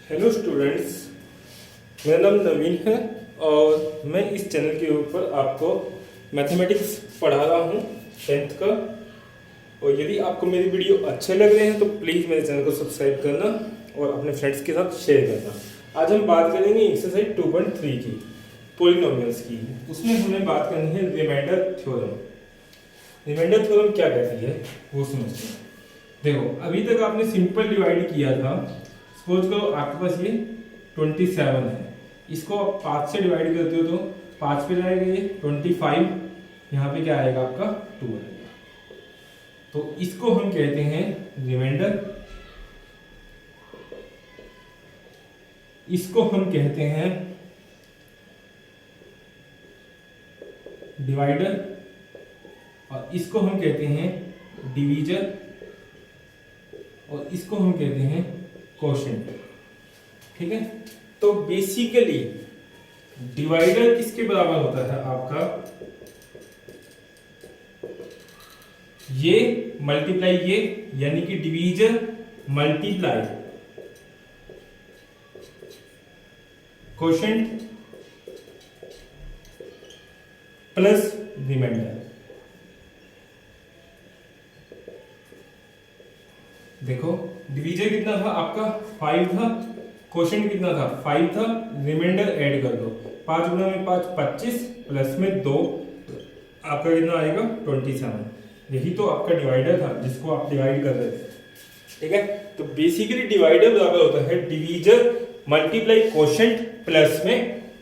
Hello students, मेरा नाम नवीन है और मैं इस चैनल के ऊपर आपको मैथमेटिक्स पढ़ा रहा हूँ 10th का। और यदि आपको मेरी वीडियो अच्छे लग रहे हैं तो प्लीज़ मेरे चैनल को सब्सक्राइब करना और अपने फ्रेंड्स के साथ शेयर करना। आज हम बात करेंगे एक्सरसाइज 2.3 की, पॉलिनोमियल्स की। उसमें हमें बात करनी है रिमाइंडर थ्योरम। रिमाइंडर थ्योरम क्या कहती है वो समझते हैं। देखो, अभी तक आपने सिंपल डिवाइड किया था। सपोज करो आपके पास ये 27 है, इसको आप 5 से डिवाइड करते हो तो 5 पे जाएगा ये 25, यहाँ पे क्या आएगा आपका 2 आएगा। तो इसको हम कहते हैं रिमाइंडर, इसको हम कहते हैं डिवाइडर और इसको हम कहते हैं डिवीजर और इसको हम कहते हैं कोशेंट। ठीक है, तो बेसिकली डिवाइडर किसके बराबर होता है आपका, ये मल्टीप्लाई ये, यानी कि divisor multiply quotient plus remainder. देखो, डिवीजर कितना था आपका 5 था, क्वोशिएंट कितना था 5 था, रिमाइंडर ऐड कर दो, 5 गुना में 5 25 प्लस में 2 आपका कितना आएगा 27। यही तो आपका डिवाइडर था जिसको आप डिवाइड कर रहे थे। ठीक है, तो बेसिकली डिवाइडर बराबर होता है डिवीजर मल्टीप्लाई क्वोशिएंट प्लस में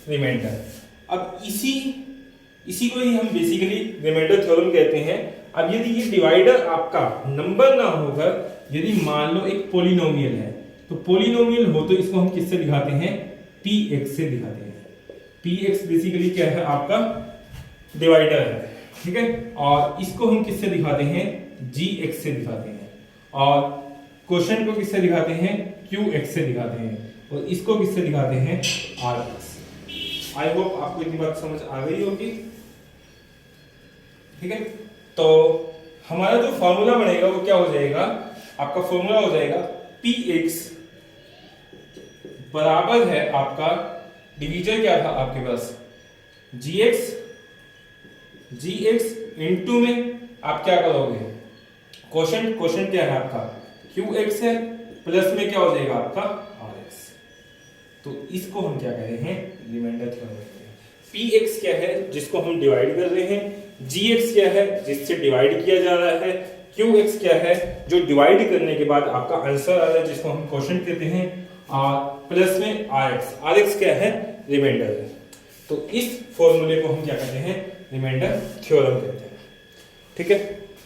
रिमाइंडर। अब इसी को ही हम बेसिकली रिमाइंडर थ्योरम कहते हैं। अब यदि ये डिवाइडर आपका नंबर ना होकर यदि मान लो एक पॉलिनोमियल है, तो पॉलिनोमियल हो तो इसको हम किससे दिखाते हैं, px से दिखाते हैं। px बेसिकली क्या है आपका डिवाइडर है। ठीक है, और इसको हम किससे दिखाते हैं, gx से दिखाते हैं, और क्वोशिएंट को किससे दिखाते हैं, qx से दिखाते हैं, और इसको किससे दिखाते हैं, rx। आई होप आपको इतनी बात समझ आ गई होगी। ठीक है, तो हमारा जो फॉर्मूला बनेगा वो क्या हो जाएगा, आपका फॉर्मूला हो जाएगा px बराबर है आपका, डिवीजर क्या था आपके पास gx इनटू में आप क्या करोगे, क्वोशिएंट क्या है आपका qx है, प्लस में क्या हो जाएगा आपका rx। तो इसको हम क्या कह रहे हैं, रिमाइंडर थ्योरम कहते हैं। px क्या है जिसको हम डिवाइड कर रहे हैं, gx क्या है जिससे डिवाइड किया जा रहा है, qx क्या है जो डिवाइड करने के बाद आपका आंसर आ रहा है जिसको हम क्वोशिएंट कहते हैं, और प्लस में rx क्या है, रिमाइंडर है। तो इस फॉर्मूले को हम क्या कहते हैं, रिमाइंडर थ्योरम कहते हैं। ठीक है,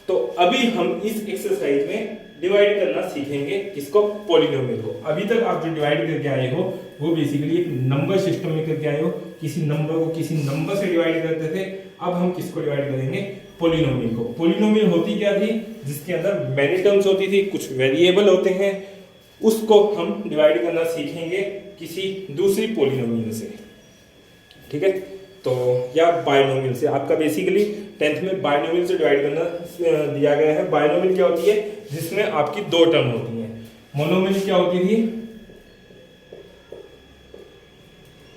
तो अभी हम इस एक्सरसाइज में डिवाइड करना सीखेंगे किसको, पॉलिनोमियल को। अभी तक आप जो डिवाइड करके आए हो वो बेसिकली एक नंबर सिस्टम में करके आए हो, किसी नंबर को किसी नंबर से डिवाइड करते थे। अब हम किसको डिवाइड करेंगे, पॉलिनोमियल को। पॉलिनोमियल होती क्या थी, जिसके अंदर मैनी टर्म्स होती थी, कुछ वेरिएबल होते हैं, उसको हम डिवाइड करना सीखेंगे किसी दूसरी पॉलिनोमियल से। ठीक है, तो या बायनोमियल से। आपका बेसिकली 10th में बायनोमियल से डिवाइड करना दिया गया है। बायनोमियल क्या होती है, जिसमें आपकी 2 टर्म होती हैं। मोनोमियल क्या होती थी,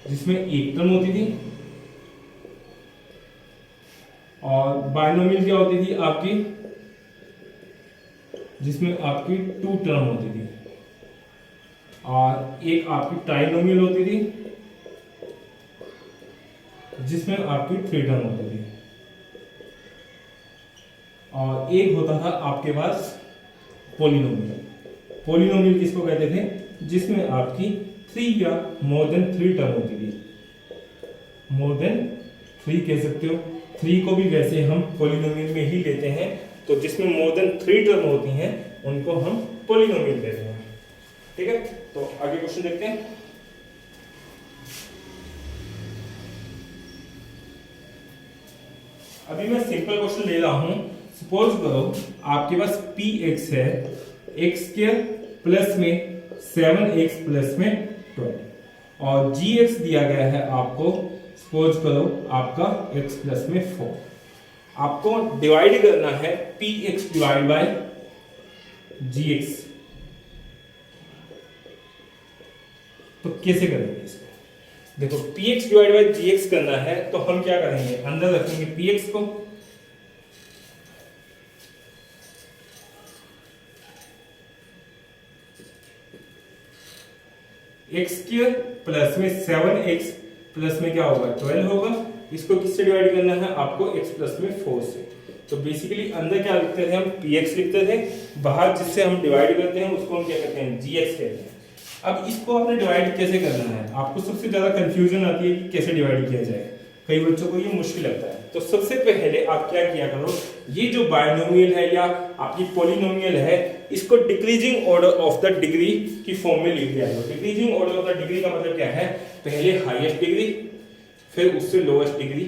जिसमें एक टर्म होती थी, और बायनोमियल क्या होती थी आपकी, जिसमें आपकी 2 टर्म होती थी, और एक आपकी ट्राइनोमियल होती थी जिसमें आपकी 3 टर्म होती थी, और एक होता था आपके पास पॉलिनोमियल। पॉलिनोमियल किसको कहते थे, जिसमें आपकी 3 या मोर देन 3 टर्म होती थी। मोर देन 3 कह सकते हो, 3 को भी वैसे हम पॉलिनोमियल में ही लेते हैं। तो जिसमें मोर देन 3 टर्म होती हैं उनको हम पॉलिनोमियल कहते हैं। ठीक है, तो आगे क्वेश्चन देखते हैं। अभी मैं सिंपल क्वेश्चन ले रहा हूं। सपोज करो आपके पास px है x² प्लस में 7x प्लस में 12, और gx दिया गया है आपको, सपोज करो आपका x प्लस में 4। आपको डिवाइड करना है px डिवाइड बाय gx। तो कैसे करेंगे इसको? देखो px डिवाइड बाय gx करना है तो हम क्या करेंगे, अंदर रखेंगे px को, एक्स स्क्वायर प्लस में 7x प्लस में क्या होगा 12 होगा। इसको किससे डिवाइड करना है आपको, x प्लस में 4 से। तो बेसिकली अंदर क्या लिखते थे हम, px लिखते थे, बाहर जिससे हम डिवाइड करते हैं उसको हम क्या कहते हैं, gx कहते हैं। अब इसको आपने डिवाइड कैसे करना है, आपको सबसे ज्यादा कंफ्यूजन आती है कि कैसे डिवाइड किया जाए, कई बच्चों को ये मुश्किल लगता है। तो सबसे पहले आप क्या किया करो, ये जो बायनोमियल है या आपकी पॉलिनोमियल है, इसको decreasing order of the degree की फॉर्म में लिख दिया करो। Decreasing order of the degree का मतलब क्या है, पहले हाईएस्ट डिग्री फिर उससे लोएस्ट डिग्री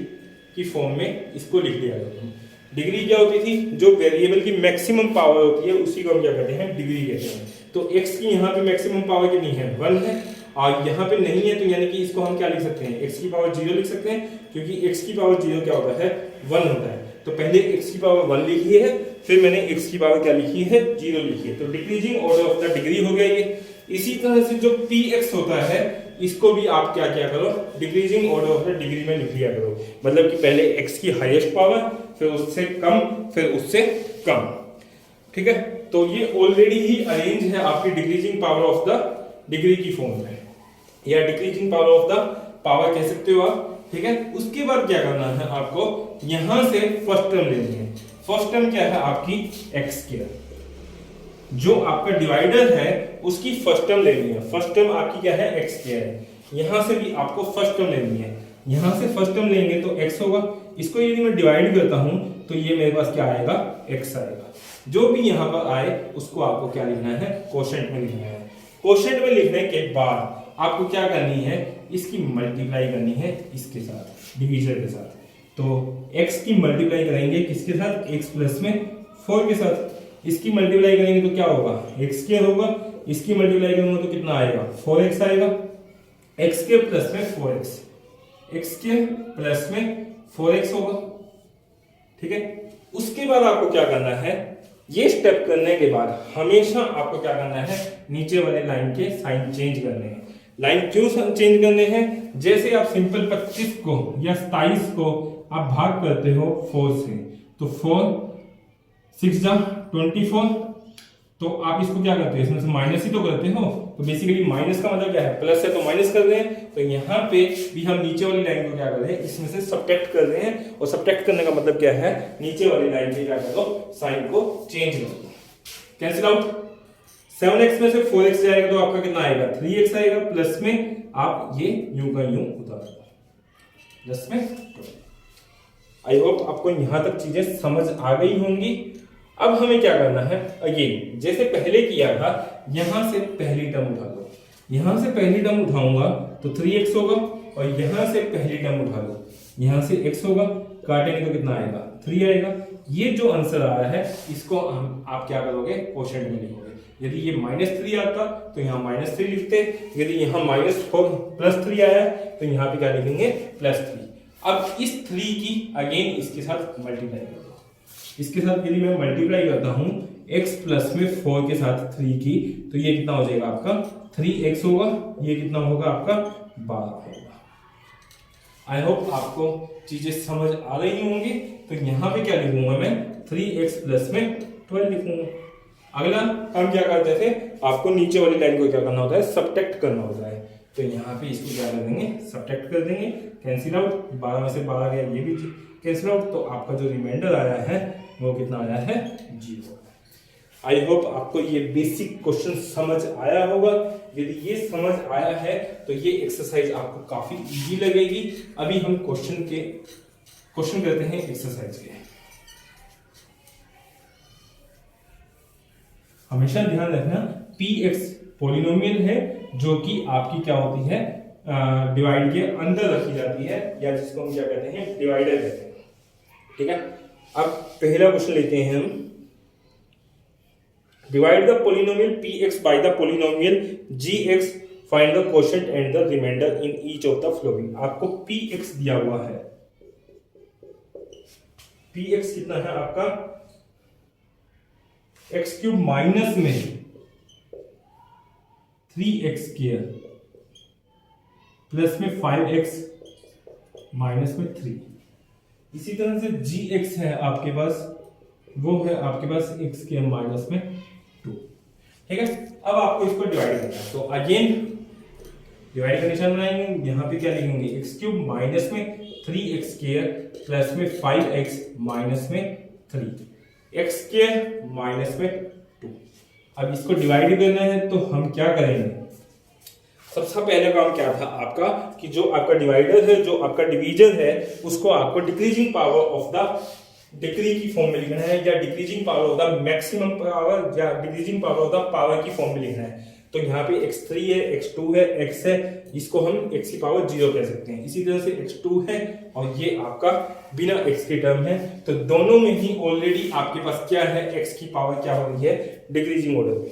की फॉर्म में इसको लिख दिया करो। डिग्री क्या होती थी, जो वेरिएबल की मैक्सिमम पावर होती है उसी को हम क्या कहते हैं, डिग्री कहते हैं। तो x की यहाँ पे मैक्सिमम पावर कितनी है, 1 है, और यहाँ पे नहीं है, तो यानी कि इसको हम क्या लिख सकते हैं, x की पावर 0 लिख सकते हैं, क्योंकि x की पावर 0 क्या होता है, 1 होता है। तो पहले x की पावर 1 लिखी है, फिर मैंने x की पावर क्या लिखी है, 0 लिखी है। तो decreasing order of the degree हो गया ये। इसी तरह से जो px होता है, इसको भी आप क्या क्या करो, decreasing order of the degree में लिख लिया करो। मतलब कि पहले x की हाईएस्ट पावर, फिर उससे कम, फिर उससे कम, ठीक है। तो ये ऑलरेडी ही अरेंज है आपकी decreasing power of the degree की फॉर्म में, या decreasing power of the power कह सकते हो आप, ठीक है। उसके बाद क्या करना है आपको, यहां से फर्स्ट टर्म लेनी है। फर्स्ट टर्म क्या है आपकी, एक्स स्क्वायर, जो आपका डिवाइडर है उसकी फर्स्ट टर्म लेनी है। फर्स्ट टर्म आपकी क्या है, एक्स स्क्वायर है। यहां से भी आपको फर्स्ट टर्म लेनी है, यहां से फर्स्ट टर्म लेंगे तो x होगा। इसको यदि मैं डिवाइड करता हूं तो ये मेरे पास क्या आएगा, x आएगा। जो भी यहां पर आए उसको आपको क्या लिखना है, कोशेंट में लिखना है। कोशेंट में लिखने के बाद आपको क्या करनी है, इसकी मल्टीप्लाई करनी है इसके साथ, डिवीजन के साथ। तो x की मल्टीप्लाई करेंगे किसके साथ, x प्लस में 4 के साथ। इसकी मल्टीप्लाई करेंगे तो क्या होगा, x स्क्वायर होगा। इसकी मल्टीप्लाई करूंगा तो कितना आएगा, 4x आएगा। x स्क्वायर प्लस में 4x, x स्क्वायर प्लस में 4x होगा, ठीक है। उसके बाद आपको क्या करना है, ये स्टेप करने के बाद हमेशा आपको क्या करना है, नीचे वाले लाइन के साइन चेंज करने हैं। लाइन क्यों चेंज करने हैं, जैसे आप सिंपल 25 को या 27 को आप भाग करते हो 4 से, तो 4 6 जा 24, तो आप इसको क्या करते हो, इसमें से माइनस ही तो करते हो। तो बेसिकली माइनस का मतलब क्या है, प्लस है तो माइनस कर रहे हैं। तो यहाँ पे भी हम नीचे वाली लाइन को क्या कर रहे हैं, इसमें से सब्ट्रैक्ट कर रहे हैं। और सब्ट्रैक्ट करने का मतलब क्या है, नीचे वाली लाइन पे क्या करो, साइन को चेंज कर दो, कैंसिल आउट। 7x में से 4x जाएगा तो आपका कितना आएगा, 3x आएगा। प्लस में आप ये यूं का यूं उतार दो, प्लस में। आई होप आपको यहां तक चीजें समझ आ गई होंगी। अब हमें क्या करना है, अगेन जैसे पहले किया था, यहां से पहली टर्म उठा लो। यहां से पहली टर्म उठाऊंगा तो 3x होगा, और यहां से पहली टर्म उठा लो, यहां से x होगा, काटेंगे तो कितना आएगा, 3 आएगा। ये जो आंसर आ रहा है इसको हम आप क्या करोगे, कोशेंट में लिखोगे। यदि ये -3 आता तो यहाँ -3 लिखते, यदि यहाँ +3 आया तो यहाँ पे क्या लिखेंगे, +3। अब इस 3 की अगेन इसके साथ मल्टीप्लाई कर दो। इसके साथ यदि मैं मल्टीप्लाई करता हूं x प्लस में 4 के साथ 3 की, तो ये कितना हो जाएगा आपका, 3x होगा। ये कितना होगा आपका, 12 होगा। आई होप आपको चीजें समझ आ रही होंगी। तो यहाँ पे क्या लिखूंगा मैं, 3x प्लस में 12 लिखूंगा। अगला हम क्या करते थे, आपको नीचे वाली लाइन को क्या करना होता है, सब्ट्रैक्ट करना होता है। तो यहाँ पे इसको क्या कर देंगे, सब्ट्रैक्ट कर देंगे, कैंसिल आउट। 12 में से 12 गया, ये भी कैंसिल आउट। तो आपका जो रिमाइंडर आया है वो कितना आया है, 0। आई होप आपको ये बेसिक क्वेश्चन समझ आया होगा। यदि ये समझ आया है तो ये एक्सरसाइज आपको काफी इजी लगेगी। अभी हम क्वेश्चन करते हैं एक्सरसाइज के। हमेशा ध्यान रखना, px पॉलिनोमियल है जो कि आपकी क्या होती है, डिवाइड के अंदर रखी जाती है, या जिसको हम क्या कहते हैं, डिवाइडर कहते हैं, ठीक है। अब पहला क्वेश्चन लेते हैं हम, divide the polynomial px by the polynomial gx, find the quotient and the remainder in each of the following. आपको px दिया हुआ है, px कितना है आपका, x³ माइनस में 3x² प्लस में 5x माइनस में 3। इसी तरह से gx है आपके पास, वो है आपके पास x के माइनस में 2। ठीक है, अब आपको इसको डिवाइड करना है, तो अगेन डिवाइड का निशान बनाएंगे, यहाँ पे क्या लिखेंगे एक्स क्यूब माइनस में 3x स्क्वायर प्लस में 5x माइनस में 3x स्क्वायर माइनस में 2। अब इसको डिवाइड करना है तो हम क्या करेंगे, सबसे पहले काम क्या था आपका कि जो आपका डिवाइडर है, जो आपका डिवीजन है, उसको आपको decreasing power of the degree की फॉर्म में लिखना है, या decreasing power of the maximum power, या decreasing power of the power की फॉर्म में लिखना है। तो यहाँ पे x3 है, x2 है, x है, इसको हम x की पावर 0 कह सकते हैं। इसी तरह से x2 है और ये आपका बिना x के टर्म है, तो दोनों में ही ऑलरेडी आपके पास क्या है, x की पावर क्या हो रही है, डिक्रीजिंग ऑर्डर में।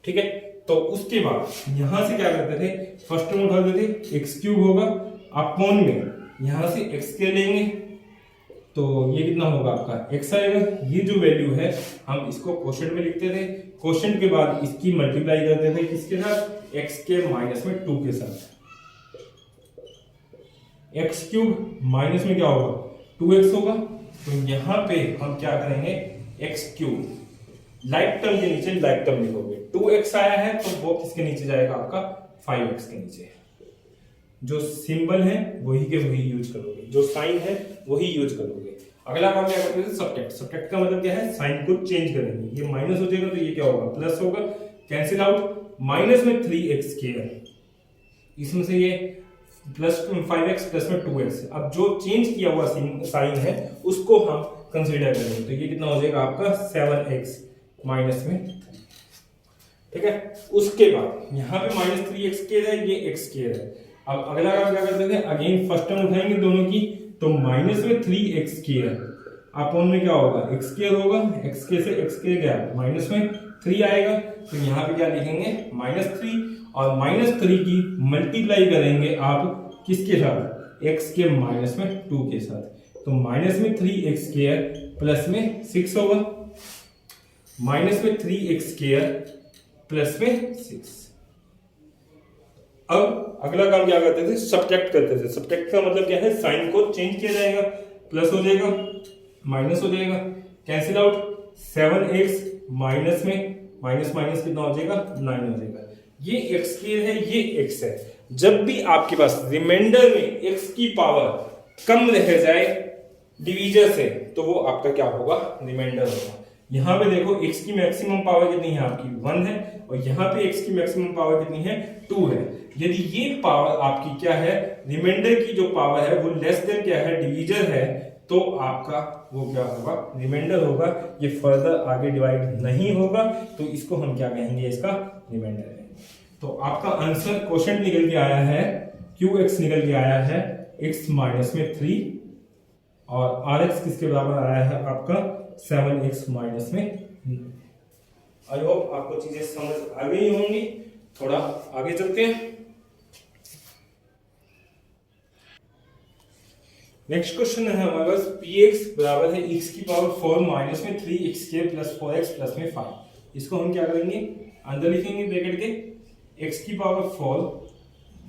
ठीक है, तो उसके बाद यहां से क्या करते थे, फर्स्ट टर्म उठा देते, एक्स क्यूब होगा अपॉन में यहां से एक्स के लेंगे, तो ये कितना होगा आपका x आएगा। ये जो वैल्यू है हम इसको क्वोशेंट में लिखते थे, क्वोशेंट के बाद इसकी मल्टीप्लाई करते थे किसके साथ, x के माइनस में 2 के साथ। एक्स क्यूब माइनस में क्या होगा 2x होगा, तो यहां पे हम क्या करेंगे, एक्स क्यूब लाइक टर्म के नीचे लाइक टर्म लिखोगे, 2x आया है तो वो किसके नीचे जाएगा आपका 5x के नीचे। जो सिंबल है वही के वही यूज करोगे, जो साइन है वही यूज करोगे। अगला काम क्या करते हैं, सब्ट्रैक्ट। सब्ट्रैक्ट का मतलब क्या है, साइन को चेंज करेंगे, ये माइनस हो जाएगा तो ये क्या होगा प्लस होगा, कैंसिल आउट, माइनस में 3x स्क्वायर, इसमें से ये प्लस 5x प्लस में 2x। अब जो चेंज किया हुआ साइन है उसको हम कंसीडर करेंगे, तो ये कितना हो जाएगा आपका 7x माइनस में 3। ठीक है, उसके बाद यहाँ पे माइनस 3x स्क्वायर है, ये x स्क्वायर है। अब अगला काम क्या करते थे, अगेन फर्स्ट टर्म उठाएंगे दोनों की, तो माइनस में 3x स्क्वायर अपॉन में क्या होगा x स्क्वायर होगा, x स्क्वायर से x स्क्वायर गया माइनस में 3 आएगा, तो यहाँ पे क्या लिखेंगे -3, और -3 की मल्टीप्लाई करेंगे आप किसके साथ, x के माइनस में 2 के साथ, तो माइनस में 3x स्क्वायर प्लस में 6 होगा, माइनस में 3x स्क्वायर प्लस में 6। अब अगला काम क्या करते थे, सब्ट्रैक्ट करते थे। सब्ट्रैक्ट का मतलब क्या है, साइन को चेंज किया जाएगा, प्लस हो जाएगा माइनस हो जाएगा, कैंसिल आउट, 7x माइनस में माइनस माइनस कितना हो जाएगा 9 हो जाएगा। ये x स्क्वायर है, ये x है। जब भी आपके पास रिमाइंडर में x की पावर कम रह जाए डिवीजर से, तो वो आपका क्या होगा, रिमाइंडर होगा। यहाँ पे देखो x की मैक्सिमम पावर कितनी है आपकी 1 है, और यहाँ पे x की मैक्सिमम पावर कितनी है 2 है। यदि ये पावर आपकी क्या है, रिमाइंडर की जो पावर है वो लेस देन क्या है, डिवीजर है, तो आपका वो क्या होगा, रिमाइंडर होगा। ये फर्दर आगे डिवाइड नहीं होगा, तो इसको हम क्या कहेंगे, इसका रिमाइंडर कहेंगे। तो आपका आंसर क्वोशेंट निकल के आया है, QX निकल के आया है x माइनस में 3, और RX किसके बराबर आया है आपका 7x माइनस में 9। आई होप आपको चीजें समझ आ गई होंगी। थोड़ा आगे चलते हैं। नेक्स्ट क्वेश्चन है हमारे पास, px बराबर है x की पावर 4 माइनस में 3x के प्लस 4x प्लस में 5। इसको हम क्या करेंगे, अंदर लिखेंगे ब्रैकेट के, x की power 4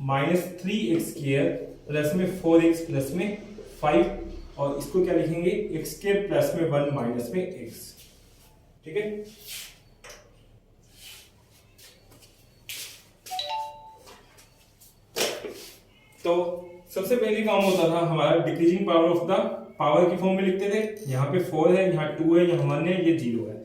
minus 3x square plus में 4x प्लस में 5, और इसको क्या लिखेंगे, x के प्लस में 1 माइनस में x। ठीक है, तो सबसे पहले काम होता था हमारा decreasing power of the power की फॉर्म में लिखते थे। यहाँ पे 4 है, यहाँ 2 है, यहाँ 1 है, ये 0 है,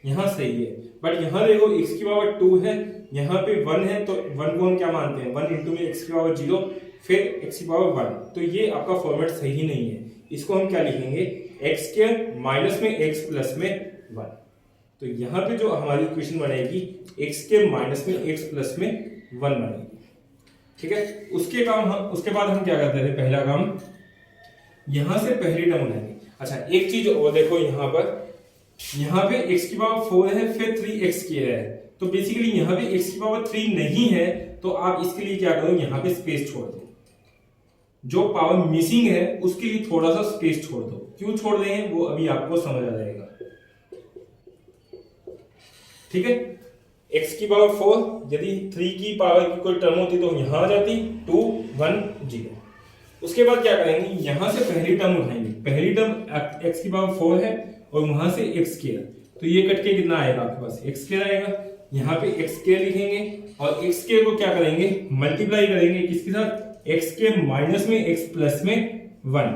यहाँ सही है। बट यहाँ देखो x की पावर 2 है, यहाँ पे 1 है, तो 1 को हम क्या मानते हैं, 1 इंटू में x की पावर 0 फिर x की पावर 1, तो ये आपका फॉर्मेट सही नहीं है। इसको हम क्या लिखेंगे, x स्क्वायर माइनस में x प्लस में 1। तो यहाँ पे जो हमारी इक्वेशन बनेगी x के माइनस में x प्लस में 1 बनेगी। ठीक है, उसके बाद हम क्या करते थे, पहला काम यहां से पहली टर्म उठाएंगे। अच्छा एक चीज और देखो, यहाँ पे x की पावर 4 है, फिर 3x स्क्वायर है, तो बेसिकली यहाँ पे x की पावर 3 नहीं है, तो आप इसके लिए क्या करो, यहाँ पे स्पेस छोड़ दो। जो पावर मिसिंग है उसके लिए थोड़ा सा स्पेस छोड़ दो। क्यों छोड़ रहे हैं वो अभी आपको समझ आ जाएगा। ठीक है, x की पावर 4, यदि 3 की पावर की कोई टर्म होती तो यहाँ आ जाती 2 1 0। उसके बाद क्या करेंगे, यहां से पहली टर्म उठाएंगे, पहली टर्म x की पावर 4 है और वहां से x स्क्वायर, तो ये कट के कितना आएगा आपके पास x स्क्वायर आएगा, यहाँ पे x स्क्वायर लिखेंगे और x स्क्वायर को क्या करेंगे मल्टीप्लाई करेंगे किसके साथ, x स्क्वायर माइनस में x प्लस में 1,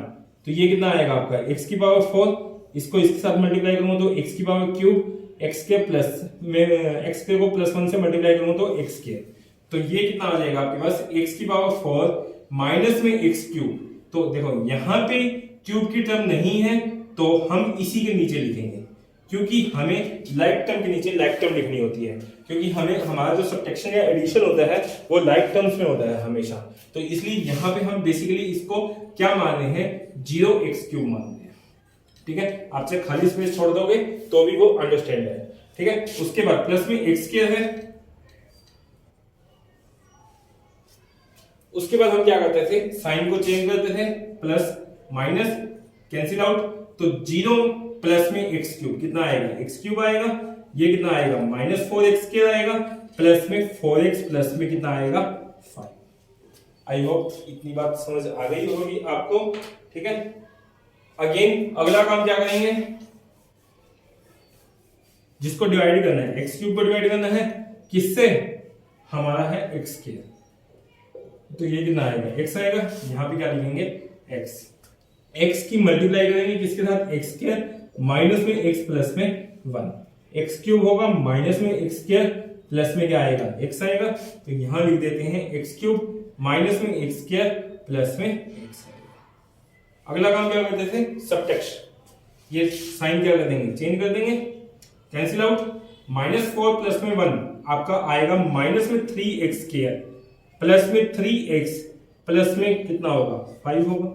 तो ये कितना आएगा आपका x की पावर 4, इसको इसके साथ मल्टीप्लाई करूंगा तो x की power cube, x square plus में x स्क्वायर को प्लस 1 से मल्टीप्लाई करूंगा तो x स्क्वायर, तो ये कितना आ जाएगा आपके पास x की पावर 4 माइनस में x क्यूब। तो देखो यहाँ पे क्यूब की टर्म नहीं है तो हम इसी के नीचे लिखेंगे, क्योंकि हमें लाइक टर्म के नीचे लाइक टर्म लिखनी होती है, क्योंकि हमें हमारा जो सब्ट्रैक्शन या एडिशन होता है वो लाइक टर्म्स में होता है हमेशा, तो इसलिए यहाँ पे हम बेसिकली इसको क्या मान रहे हैं 0x क्यूब मान रहे हैं। ठीक है, आपसे खाली स्पेस छोड़ दोगे तो भी वो अंडरस्टैंड है। ठीक है, उसके बाद प्लस में x स्क्वायर है, उसके बाद हम क्या करते थे साइन को चेंज करते थे, प्लस माइनस कैंसिल आउट, तो 0 प्लस में x क्यूब कितना आएगा x क्यूब आएगा, ये कितना आएगा माइनस 4x स्क्वायर आएगा, प्लस में 4x प्लस में कितना आएगा 5। आई होप इतनी बात समझ आ गई होगी आपको। ठीक है, अगेन अगला काम क्या करेंगे, जिसको डिवाइड करना है x क्यूब को डिवाइड करना है किससे, हमारा है x स्क्वायर, तो ये कितना आएगा x आएगा, यहाँ पे क्या लिखेंगे x की मल्टीप्लाई करेंगे किसके साथ x स्क्वायर माइनस में x प्लस में 1, x क्यूब होगा माइनस में x स्क्वायर प्लस में क्या आएगा x आएगा, तो यहाँ लिख देते हैं x क्यूब माइनस में x स्क्वायर प्लस में x आएगा। अगला काम क्या करते थे सब्ट्रैक्शन, ये साइन क्या कर देंगे चेंज कर देंगे, कैंसिल आउट, माइनस 4 प्लस में 1 आपका आएगा माइनस में 3x स्क्वायर प्लस में 3x प्लस में कितना होगा 5 होगा।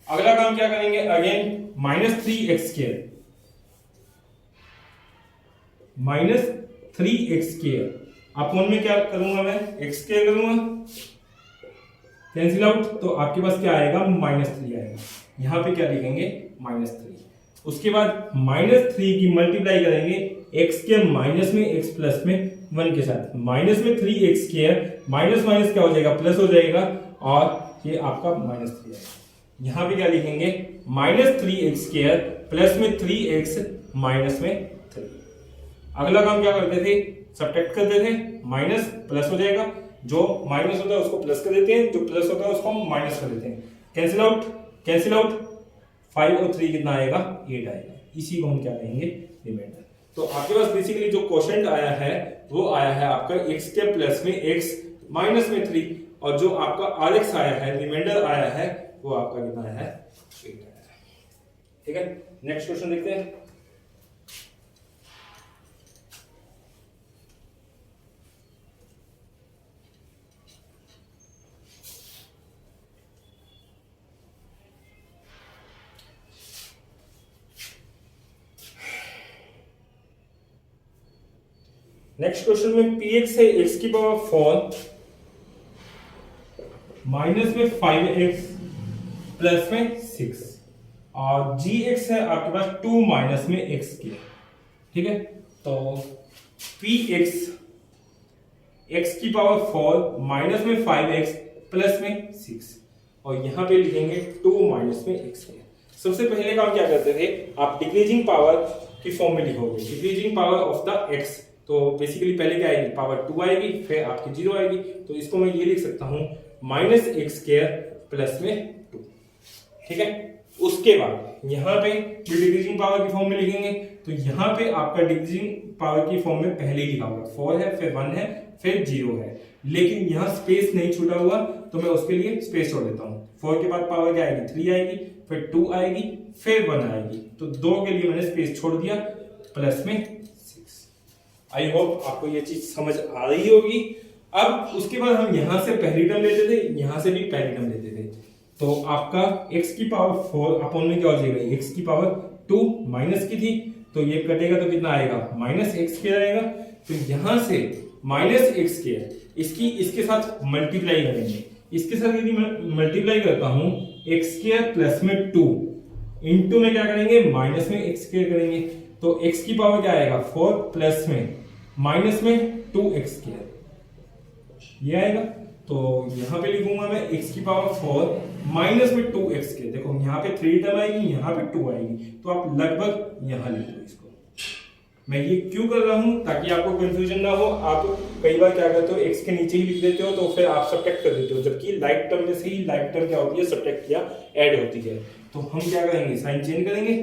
अगला काम क्या करेंगे again minus 3x square minus 3x square upon में क्या करूंगा मैं x स्क्वायर करूंगा, कैंसिल आउट, तो आपके पास क्या आएगा माइनस 3 आएगा, यहां पे क्या लिखेंगे माइनस 3। उसके बाद माइनस 3 की मल्टीप्लाई करेंगे x के माइनस में x प्लस में 1 के साथ, माइनस में 3x स्क्वायर माइनस माइनस क्या हो जाएगा प्लस हो जाएगा और ये आपका माइनस 3 आएगा। यहां पे क्या लिखेंगे माइनस 3x स्क्वायर प्लस में 3x माइनस में 3। अगला काम क्या करते थे सब्ट्रैक्ट करते थे, माइनस प्लस हो जाएगा, जो माइनस होता है उसको प्लस कर देते हैं, जो प्लस होता है उसको हम माइनस कर देते हैं, कैंसिल आउट 5 और 3 कितना आएगा 8 आएगा, इसी को हम क्या कहेंगे रिमाइंडर। तो आपके पास बेसिकली जो क्वोशंट आया है वो आया है आपका x के प्लस में x माइनस में 3, और जो आपका rx आया है रिमाइंडर आया है वो आपका कितना आया है 8 आया है। ठीक है, नेक्स्ट क्वेश्चन देखते हैं। नेक्स्ट क्वेश्चन में px है x की पावर 4 माइनस में 5x प्लस में 6 और gx है आपके पास 2 माइनस में x की। ठीक है, तो px x की पावर 4 माइनस में 5x प्लस में 6 और यहां पे लिखेंगे 2 माइनस में x की। सबसे पहले काम क्या करते थे आप डिक्रीजिंग पावर की फॉर्म में लिखोगे, decreasing power of the x, तो बेसिकली पहले क्या आएगी पावर 2 आएगी फिर आपकी 0 आएगी, तो इसको मैं ये लिख सकता हूं माइनस x स्क्वायर प्लस में 2। ठीक है, उसके बाद यहाँ पे भी डिक्रीजिंग पावर की फॉर्म में लिखेंगे, तो यहाँ पे आपका डिक्रीजिंग पावर की फॉर्म में पहले ही लिखा हुआ 4 है फिर 1 है फिर 0 है, लेकिन यहाँ स्पेस नहीं छूटा हुआ तो मैं उसके लिए स्पेस छोड़ देता हूँ। 4 के बाद पावर क्या आएगी 3 आएगी फिर 2 आएगी फिर 1 आएगी, तो 2 के लिए मैंने स्पेस छोड़ दिया प्लस में 6। आई होप आपको ये चीज समझ आ रही होगी। अब उसके बाद हम यहां से पहली टर्म लेते थे, यहां से भी पहली टर्म लेते थे, तो आपका x की पावर 4 अपॉन में क्या हो जाएगा x की पावर 2 माइनस की थी, तो ये कटेगा तो कितना आएगा माइनस x स्क्वायर आएगा, तो यहां से माइनस x स्क्वायर इसकी इसके साथ मल्टीप्लाई करेंगे, इसके साथ यदि मैं मल्टीप्लाई करता हूं x स्क्वायर प्लस में 2 इंटू में क्या करेंगे माइनस में x स्क्वायर करेंगे, तो x की पावर क्या आएगा 4 प्लस में माइनस में 2x स्क्वायर, ये आएगा। तो यहाँ पे लिखूंगा मैं x की पावर 4 माइनस में 2x स्क्वायर। देखो यहाँ पे 3 टर्म आएगी, यहाँ पे 2 आएगी, तो आप लगभग यहाँ लिख दो इसको। मैं ये क्यों कर रहा हूँ ताकि आपको कंफ्यूजन ना हो। आप कई बार क्या करते हो, x के नीचे ही लिख देते हो, तो फिर आप सब्ट्रैक्ट कर देते हो, जबकि लाइक टर्म में से ही लाइक टर्म क्या होती है, सब्ट्रैक्ट या ऐड होती है। तो हम क्या करेंगे, साइन चेंज करेंगे,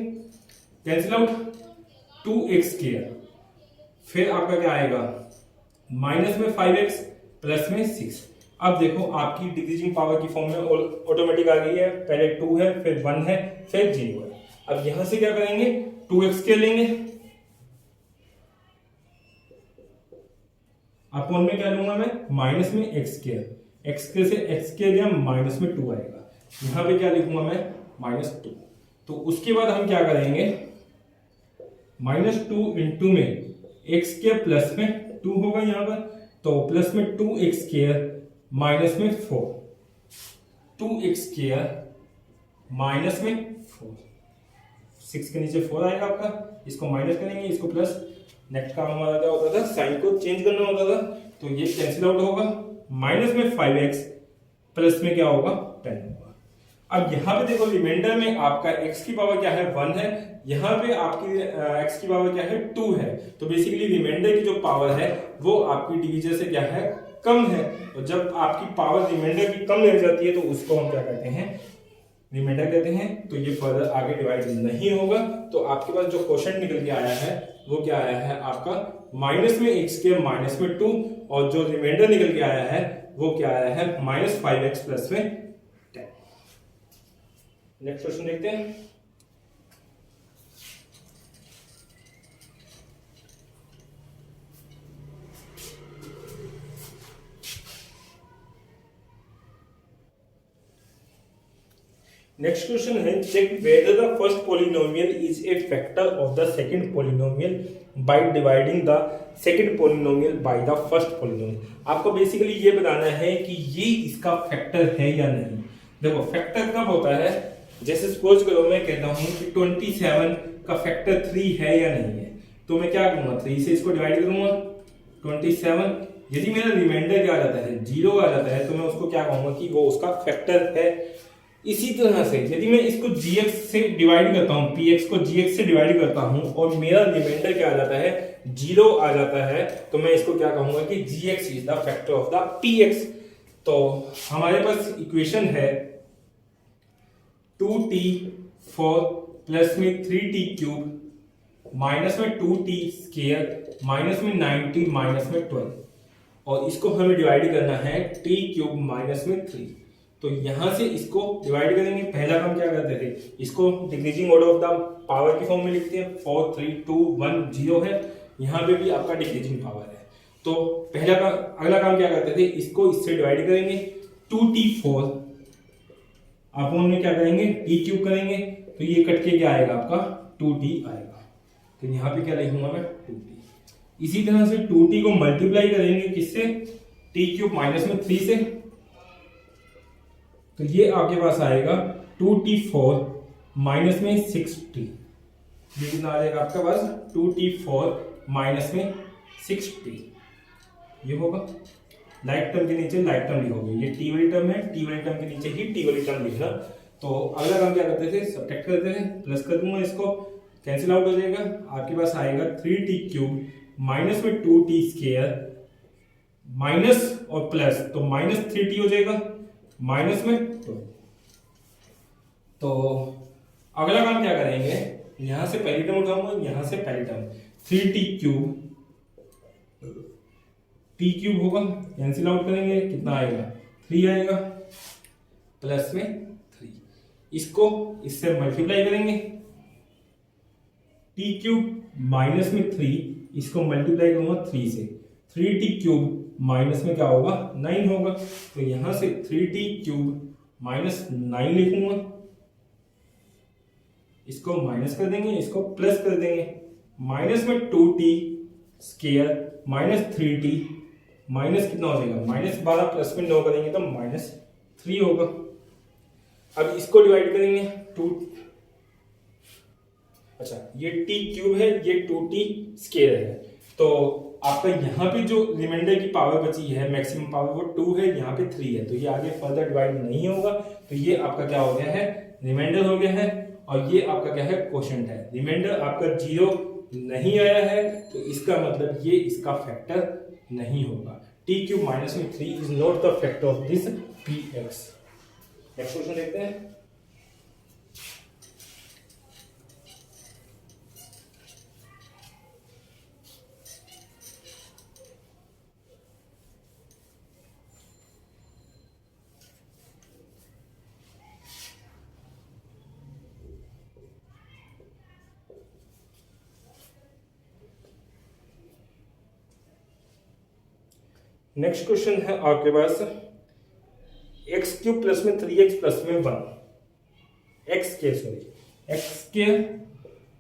कैंसिल आउट 2x स्क्वायर, फिर आपका क्या आएगा माइनस में 5x प्लस में 6। अब देखो आपकी डिक्रीजिंग पावर की फॉर्म में ऑटोमेटिक आ गई है, पहले 2 है, फिर 1 है, फिर 0 है। अब यहां से क्या करेंगे, 2x स्क्वायर लेंगे, अपॉन में क्या लूंगा मैं, माइनस में x स्क्वायर, x स्क्वायर से x स्क्वायर दिया, माइनस में 2 आएगा, यहां पे क्या लिखूंगा मैं, -2। तो उसके बाद हम क्या करेंगे, -2 इंटू में x स्क्वायर प्लस में 2 होगा यहां पर, तो प्लस में 2x स्क्वायर माइनस में 4, 2x स्क्वायर माइनस में 4, 6 के नीचे 4 आएगा आपका, इसको माइनस करेंगे, इसको प्लस। नेक्स्ट काम हमारा क्या होता था, साइन को चेंज करना होता था, तो ये कैंसिल आउट होगा, माइनस में 5x प्लस में क्या होगा 10 होगा। अब यहाँ पे देखो रिमाइंडर में आपका x की पावर क्या है 1 है, यहाँ पे आपकी x की पावर क्या है 2 है, तो बेसिकली रिमाइंडर की जो पावर है वो आपकी डिवीजर से क्या है कम है। और जब आपकी पावर रिमाइंडर की कम रह जाती है तो उसको हम क्या कहते हैं, रिमाइंडर कहते हैं। तो ये फर्दर आगे डिवाइड नहीं होगा। तो आपके पास जो क्वेश्चन निकल के आया है वो क्या आया है आपका, माइनस में x स्क्वायर माइनस में 2, और जो रिमाइंडर निकल के आया है वो क्या आया है -5x प्लस में 10। नेक्स्ट क्वेश्चन देखते हैं। नेक्स्ट क्वेश्चन है, check whether the first polynomial is a factor of the second polynomial by dividing the second polynomial by the first polynomial. आपको बेसिकली ये बताना है कि ये इसका फैक्टर है या नहीं। देखो फैक्टर कब होता है, जैसे सपोज करो मैं कहता हूं कि 27 का फैक्टर 3 है या नहीं है, तो मैं क्या करूंगा, 3 से इसको डिवाइड करूंगा 27। यदि मेरा रिमाइंडर क्या आ जाता है 0 आ जाता है, तो मैं उसको क्या कहूंगा कि वो उसका फैक्टर है। इसी तरह से यदि मैं इसको gx से डिवाइड करता हूं, px को gx से डिवाइड करता हूं और मेरा रिमाइंडर क्या आ जाता है 0 आ जाता है, तो मैं इसको क्या कहूंगा कि gx is the factor of the px। तो हमारे पास इक्वेशन है 2t4 प्लस में 3t क्यूब माइनस में 2t स्क्वायर माइनस में 90 माइनस में 12, और इसको हमें डिवाइड करना है t क्यूब माइनस में 3। तो यहां से इसको डिवाइड करेंगे। पहला काम क्या करते थे, इसको decreasing order of the power की फॉर्म में लिखते हैं, 4 3 2 1 0 है, यहां पे भी आपका डिक्रीजिंग पावर है। तो पहला का अगला काम क्या करते थे, इसको इससे डिवाइड करेंगे, 2t4 अपॉन में क्या करेंगे t क्यूब करेंगे, तो ये कट के क्या आएगा आपका 2t आएगा। तो यहां पे क्या लिखूंगा मैं 2t। इसी तरह से 2t को मल्टीप्लाई करेंगे किससे, t क्यूब माइनस में 3 से, तो ये आपके पास आएगा 2t4 माइनस में 6t। ये कितना आ जाएगा आपका पास 2t4 माइनस में 6t। ये होगा लाइक टर्म के नीचे लाइक टर्म लिखोगे, ये t वाली टर्म है, t वाली टर्म के नीचे ही t वाली टर्म लिखना। तो अगला काम क्या करते थे, सब्ट्रैक्ट करते थे, प्लस कर दूंगा, इसको कैंसिल आउट हो जाएगा, आपके पास आएगा 3t क्यूब माइनस में 2t स्क्वायर माइनस और प्लस, तो माइनस 3t हो जाएगा माइनस में 2। तो अगला काम क्या करेंगे, यहां से पहली टर्म उठाऊंगा, यहां से पहली term 3t cube, t cube होगा, कैंसिल आउट करेंगे, कितना आएगा 3 आएगा, प्लस में 3, इसको इससे मल्टीप्लाई करेंगे, t क्यूब माइनस में 3, इसको मल्टीप्लाई करूंगा 3 से, 3t क्यूब माइनस में क्या होगा 9 होगा, तो यहां से 3t क्यूब माइनस 9 लिखूंगा, इसको माइनस कर देंगे, इसको प्लस कर देंगे, माइनस में 2t square minus 3t minus कितना हो जाएगा -12 प्लस में 9 करेंगे तो -3 होगा। अब इसको डिवाइड करेंगे 2, अच्छा ये t क्यूब है, ये 2t स्क्वायर है, तो आपका यहाँ पे जो रिमाइंडर की पावर बची है मैक्सिमम पावर वो 2 है, यहाँ पे 3 है, तो ये आगे फर्दर डिवाइड नहीं होगा, तो ये आपका क्या हो गया है, रिमाइंडर हो गया है, और ये आपका क्या है, क्वोशंट है। रिमाइंडर आपका 0 नहीं आया है, तो इसका मतलब ये इसका फैक्टर नहीं होगा। टी क्यूब माइनस में 3 is not the factor of this P x. Next question देखते हैं। नेक्स्ट क्वेश्चन है आपके पास एक्स क्यूब प्लस में 3x प्लस में 1, एक्स के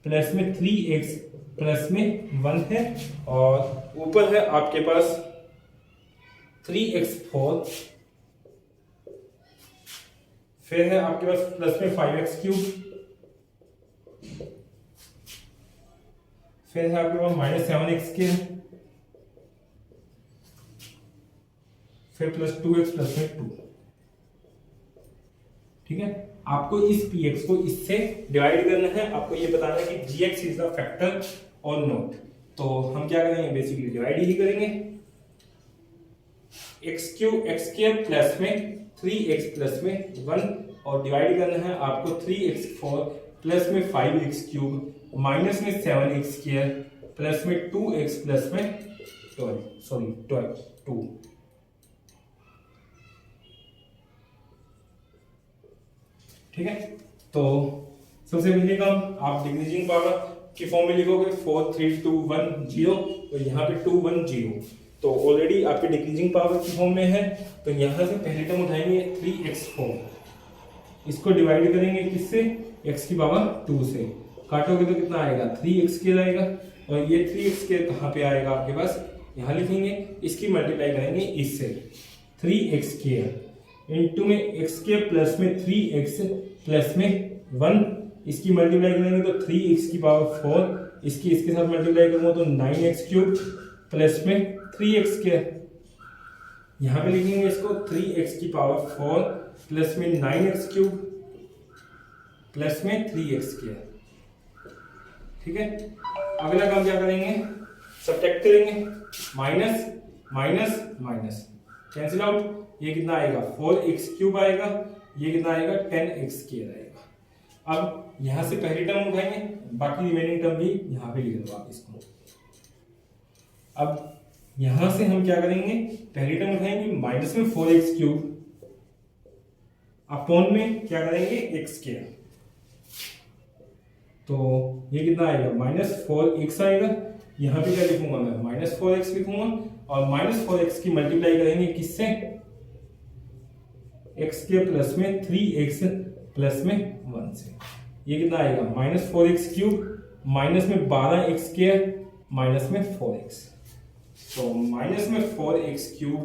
प्लस में 3x प्लस में 1 है, और ऊपर है आपके पास 3x4, फिर है आपके पास प्लस में 5x क्यूब, फिर है आपके पास माइनस 7x के, फिर प्लस 2x प्लस में 2। ठीक है, आपको इस px को इससे डिवाइड करना है, आपको ये बताना है कि gx इज द फैक्टर और नॉट। तो हम क्या करेंगे, बेसिकली डिवाइड ही करेंगे। x क्यूब प्लस में 3x प्लस में 1, और डिवाइड करना है आपको 3x4 प्लस में 5x क्यूब माइनस में 7x स्क्वायर प्लस में 2x प्लस में 2। ठीक है, तो सबसे पहले काम आप डिक्रीजिंग पावर की फॉर्म में लिखोगे 4 3 2 1 0, तो यहाँ पे 2 1 0, तो ऑलरेडी आपके डिक्रीजिंग पावर की फॉर्म में है, तो यहाँ से पहले टर्म उठाएंगे 3x4, इसको डिवाइड करेंगे किससे, x की पावर 2 से, काटोगे तो कितना आएगा, 3x² आएगा, और ये 3x² कहाँ पे आएगा आपके पास, यहाँ लिखेंगे, इसकी मल्टीप्लाई करेंगे इससे 3x² इंटू में x² प्लस में 3x प्लस में 1, इसकी मल्टीप्लाई करेंगे तो 3x की पावर 4, इसके साथ मल्टीप्लाई करूंगा तो 9x क्यूब प्लस में 3x², यहाँ पे लिखेंगे इसको 3x की पावर 4 प्लस में 9x क्यूब प्लस में 3x²। ठीक है, अगला काम क्या करेंगे, सब्ट्रैक्ट करेंगे, minus minus minus cancel out, ये कितना आएगा 4x क्यूब आएगा, ये कितना आएगा 10x² आएगा। अब यहां से पहली टर्म उठाएंगे, बाकी रिमेनिंग टर्म भी यहां पे लिख दो आप इसको। अब यहां से हम क्या करेंगे, पहली टर्म उठाएंगे माइनस में 4x क्यूब अपॉन में क्या करेंगे x², तो ये कितना आएगा -4x आएगा, यहां पे क्या लिखूंगा मैं -4x लिखूंगा, और -4x की मल्टीप्लाई करेंगे किससे, x² प्लस में 3x प्लस में 1 से, ये कितना आएगा -4x क्यूब माइनस में 12x² माइनस में 4x, तो माइनस में 4x क्यूब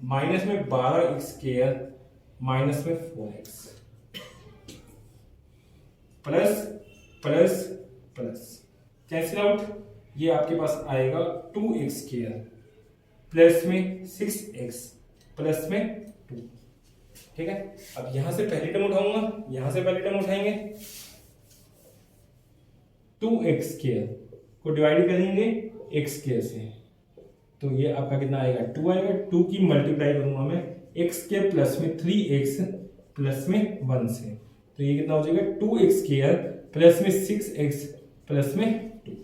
माइनस में 12x² माइनस में 4x plus plus plus cancel out, ये आपके पास आएगा 2x² प्लस में 6x प्लस में 2। ठीक है, अब यहां से पहली टर्म उठाऊंगा, यहां से पहली टर्म उठाएंगे, 2x² को डिवाइड करेंगे x² से, तो ये आपका कितना आएगा 2 आएगा, 2 की मल्टीप्लाई करूंगा मैं x² प्लस में 3x प्लस में 1 से, तो ये कितना हो जाएगा 2x² प्लस में 6x प्लस में 2,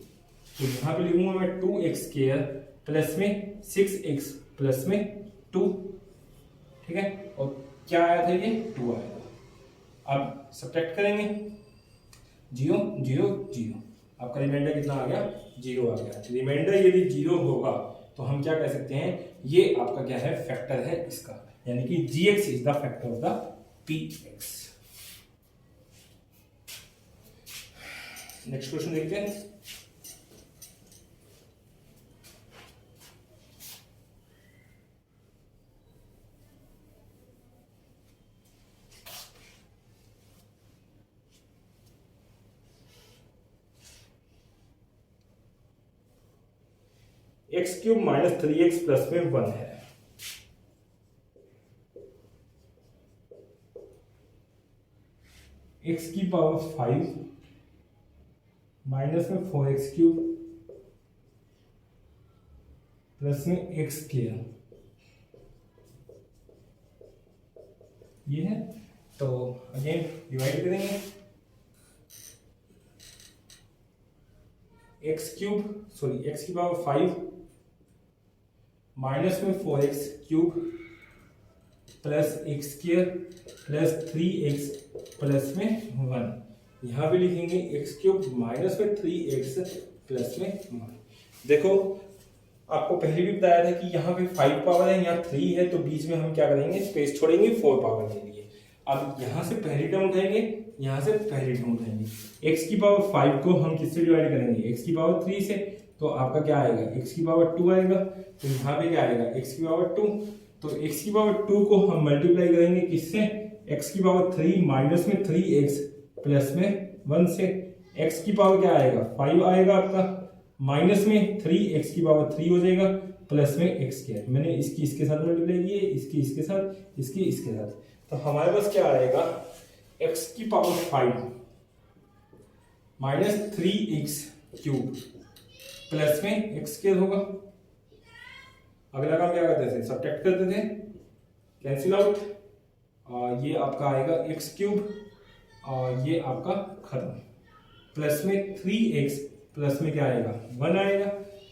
तो यहां पे लिखूंगा मैं 2x² प्लस में 6x प्लस में 2। ठीक है, और क्या आया था, ये 2 आया था। अब सब्ट्रैक्ट करेंगे, 0 0 0, आपका रिमाइंडर कितना आ गया, 0 आ गया। रिमाइंडर यदि 0 होगा तो हम क्या कह सकते हैं, ये आपका क्या है, फैक्टर है इसका, यानी कि gx is the factor of the px। Next question देखते हैं। X cube minus 3x plus में 1 है। एक्स की पावर 5 माइनस में 4x क्यूब प्लस में एक्स स्क्वायर, ये है। तो अगेन डिवाइड करेंगे, एक्स की पावर 5 माइनस में 4x cube plus x square plus 3x plus में 1। यहाँ पे लिखेंगे एक्स क्यूब माइनस में 3x प्लस में 1। देखो आपको पहले भी बताया था कि यहाँ पे 5 पावर है, यहाँ 3 है, तो बीच में हम क्या करेंगे, स्पेस छोड़ेंगे 4 पावर के लिए। अब यहाँ से पहली टर्म उठाएंगे, यहाँ से पहली टर्म उठाएंगे। x की पावर 5 को हम किससे डिवाइड करेंगे, x की पावर 3 से, तो आपका क्या आएगा, x की पावर 2 आएगा। तो यहाँ पे क्या आएगा, x की पावर 2। तो x की पावर 2 को हम मल्टीप्लाई करेंगे किससे, x की पावर 3 माइनस में 3x प्लस में 1 से। x की पावर क्या आएगा, 5 आएगा आपका, माइनस में 3x की पावर 3 हो जाएगा प्लस में एक्स स्क्वायर। मैंने इसकी इसके साथ मल्टीप्लाई की है, इसकी इसके साथ, इसकी इसके साथ। तो हमारे पास क्या आएगा, x की power 5 minus 3x cube plus में एक्स स्क्वायर होगा। अगला काम क्या करते थे, सब्ट्रैक्ट करते थे, कैंसिल आउट। ये आपका आएगा एक्स क्यूब और ये आपका खत्म, प्लस में 3x प्लस में क्या आएगा, 1 आएगा।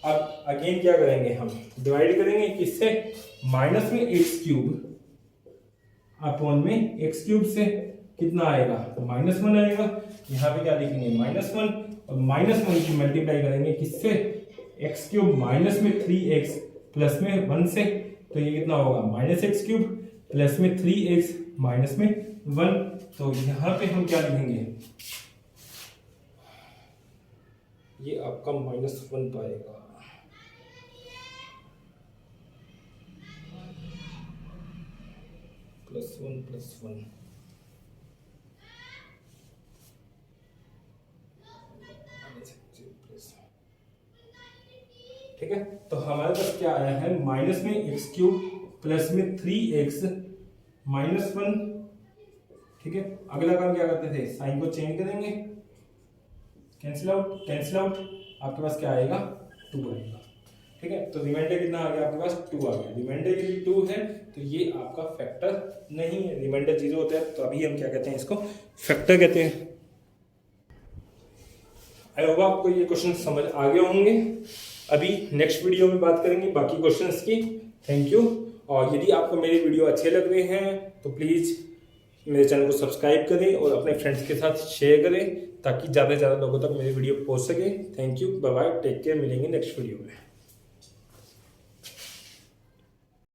अब अगेन क्या करेंगे, हम डिवाइड करेंगे किससे, माइनस में एक्स क्यूब अपॉन में एक्स क्यूब से, कितना आएगा, तो -1 आएगा। यहाँ पे क्या लिखेंगे, -1 और -1 की मल्टीप्लाई करेंगे किससे, एक्स क्यूब माइनस में 3x प्लस में 1 से, तो ये कितना होगा, माइनस एक्स क्यूब प्लस में 3x माइनस में 1। तो यहाँ पे हम क्या लिखेंगे, ये आपका -1 पाएगा। +1 ठीक है। तो हमारे पास क्या आया है, माइनस में एक्स क्यूब प्लस में 3x -1। ठीक है, अगला काम क्या करते थे, साइन को चेंज करेंगे, कैंसिल आउट, आपके पास क्या आएगा, 2 आएगा। ठीक है, तो रिमाइंडर कितना आ गया, आपके पास 2 आ गया। रिमाइंडर के लिए 2 है तो ये आपका फैक्टर नहीं है, रिमाइंडर 0 होता है, तो अभी हम क्या कहते हैं, इसको फैक्टर कहते हैं। आई होप आपको ये क्वेश्चन समझ आ गए होंगे। अभी नेक्स्ट वीडियो में बात करेंगे बाकी क्वेश्चंस की। Thank you. और यदि आपको मेरे वीडियो अच्छे लग रहे हैं तो प्लीज़ मेरे चैनल को सब्सक्राइब करें और अपने फ्रेंड्स के साथ शेयर करें ताकि ज़्यादा से ज़्यादा लोगों तक मेरी वीडियो पहुंच सके। Thank you, bye bye, take care, मिलेंगे नेक्स्ट वीडियो में।